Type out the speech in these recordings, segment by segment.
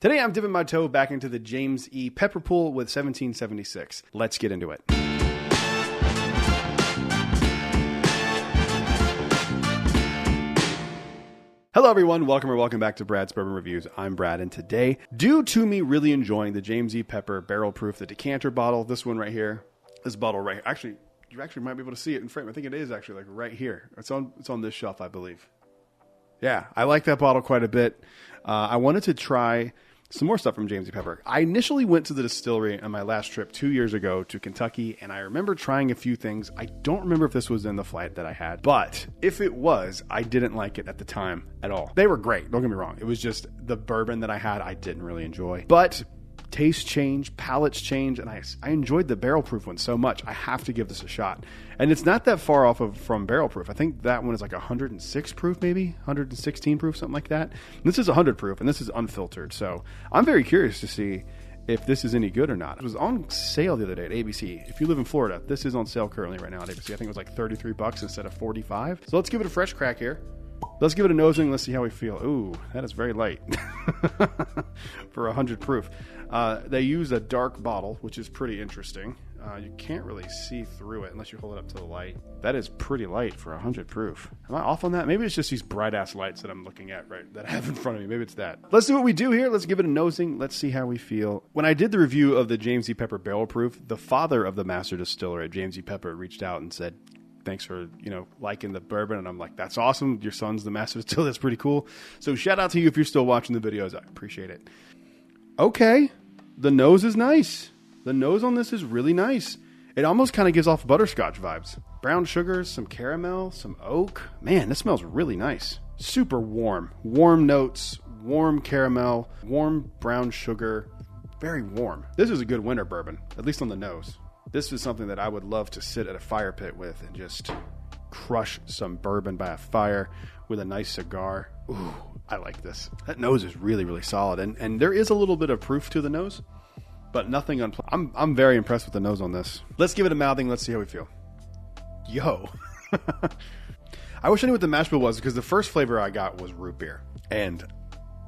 Today I'm dipping my toe back into the James E. Pepper Pool with 1776. Let's get into it. Hello everyone, welcome back to Brad's Bourbon Reviews. I'm Brad, and today, due to me really enjoying the James E. Pepper Barrel Proof, the decanter bottle, this one right here, this bottle right here, actually, you actually might be able to see it in frame. I think it is actually like right here. It's on this shelf, I believe. Yeah, I like that bottle quite a bit. I wanted to try some more stuff from James E. Pepper. I initially went to the distillery on my last trip 2 years ago to Kentucky, and I remember trying a few things. I don't remember if this was in the flight that I had, but if it was, I didn't like it at the time at all. They were great, don't get me wrong. It was just the bourbon that I had, I didn't really enjoy. But tastes change, palates change, and I enjoyed the barrel proof one so much. I have to give this a shot. And it's not that far off from barrel proof. I think that one is like 106 proof, maybe 116 proof, something like that. And this is 100 proof, and this is unfiltered. So I'm very curious to see if this is any good or not. It was on sale the other day at ABC. If you live in Florida, this is on sale currently right now at ABC. I think it was like $33 instead of $45. So let's give it a fresh crack here. Let's give it a nosing. Let's see how we feel. Ooh, that is very light for 100 proof. They use a dark bottle, which is pretty interesting. You can't really see through it unless you hold it up to the light. That is pretty light for 100 proof. Am I off on that? Maybe it's just these bright ass lights that I'm looking at right that I have in front of me. Maybe it's that. Let's do what we do here. Let's give it a nosing. Let's see how we feel. When I did the review of the James E. Pepper Barrel Proof, the father of the master distiller at James E. Pepper reached out and said, thanks for, liking the bourbon. And I'm like, that's awesome. Your son's the master distiller. That's pretty cool. So shout out to you if you're still watching the videos. I appreciate it. Okay. The nose is nice. The nose on this is really nice. It almost kind of gives off butterscotch vibes. Brown sugars, some caramel, some oak. Man, this smells really nice. Super warm. Warm notes, warm caramel, warm brown sugar. Very warm. This is a good winter bourbon, at least on the nose. This is something that I would love to sit at a fire pit with and just crush some bourbon by a fire with a nice cigar. Ooh, I like this. That nose is really, really solid. And there is a little bit of proof to the nose, but nothing I'm very impressed with the nose on this. Let's give it a mouthing. Let's see how we feel. Yo. I wish I knew what the mash bill was, because the first flavor I got was root beer, and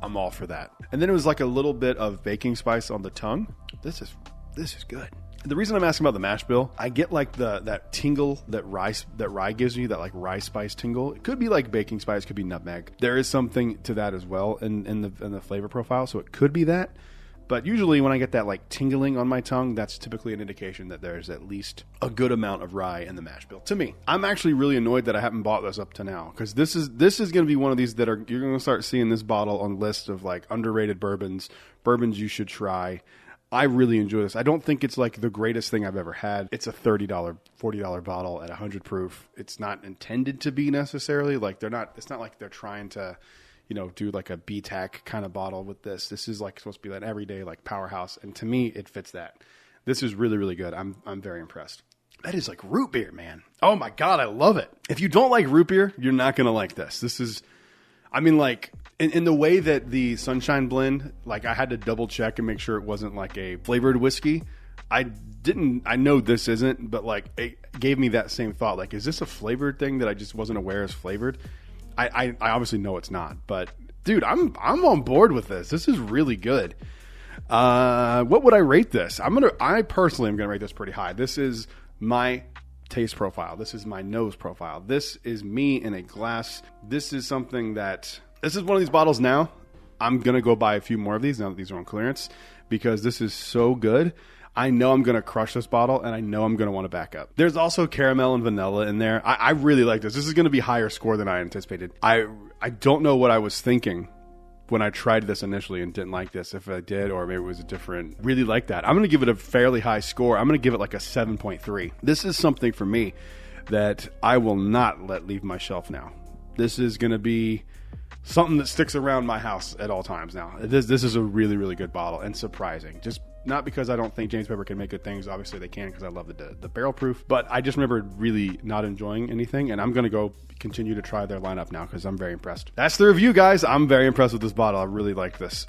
I'm all for that. And then it was like a little bit of baking spice on the tongue. This is good. The reason I'm asking about the mash bill, I get like that tingle that rye gives you, that like rye spice tingle. It could be like baking spice, could be nutmeg. There is something to that as well in the flavor profile, so it could be that. But usually when I get that like tingling on my tongue, that's typically an indication that there's at least a good amount of rye in the mash bill. To me, I'm actually really annoyed that I haven't bought this up to now, because this is going to be one of these that you're going to start seeing this bottle on lists of like underrated bourbons you should try. I really enjoy this. I don't think it's like the greatest thing I've ever had. It's a $30, $40 bottle at 100 proof. It's not intended to be necessarily like it's not like they're trying to, do like a BTAC kind of bottle with this. This is like supposed to be an everyday like powerhouse. And to me, it fits that. This is really, really good. I'm very impressed. That is like root beer, man. Oh my God, I love it. If you don't like root beer, you're not going to like this. This is, like in the way that the Sunshine Blend, like I had to double check and make sure it wasn't like a flavored whiskey. I know this isn't, but like it gave me that same thought. Like, is this a flavored thing that I just wasn't aware is flavored? I obviously know it's not, but dude, I'm on board with this. This is really good. What would I rate this? I personally am going to rate this pretty high. This is my taste profile. This is my nose profile. This is me in a glass. This is something this is one of these bottles now. I'm going to go buy a few more of these now that these are on clearance, because this is so good. I know I'm going to crush this bottle, and I know I'm going to want to back up. There's also caramel and vanilla in there. I really like this. This is going to be higher score than I anticipated. I don't know what I was thinking when I tried this initially and didn't like this, if I did, or maybe it was a different, really like that. I'm going to give it a fairly high score. I'm going to give it like a 7.3. This is something for me that I will not let leave my shelf now. This is going to be something that sticks around my house at all times now. This is a really, really good bottle, and surprising. Just not because I don't think James Pepper can make good things. Obviously they can, because I love the barrel proof. But I just remember really not enjoying anything, and I'm going to go continue to try their lineup now because I'm very impressed. That's the review, guys. I'm very impressed with this bottle. I really like this.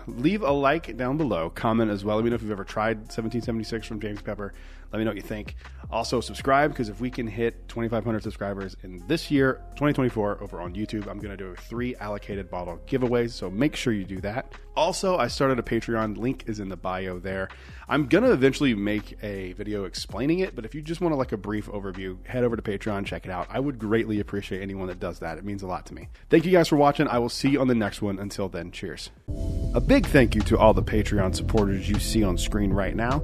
Leave a like down below. Comment as well. Let me know if you've ever tried 1776 from James Pepper. Let me know what you think. Also, subscribe, because if we can hit 2,500 subscribers in this year, 2024, over on YouTube, I'm going to do 3 allocated bottle giveaways, so make sure you do that. Also, I started a Patreon. Link is in the bio there. I'm going to eventually make a video explaining it, but if you just want like a brief overview, head over to Patreon, check it out. I would greatly appreciate anyone that does that. It means a lot to me. Thank you guys for watching. I will see you on the next one. Until then, cheers. A big thank you to all the Patreon supporters you see on screen right now.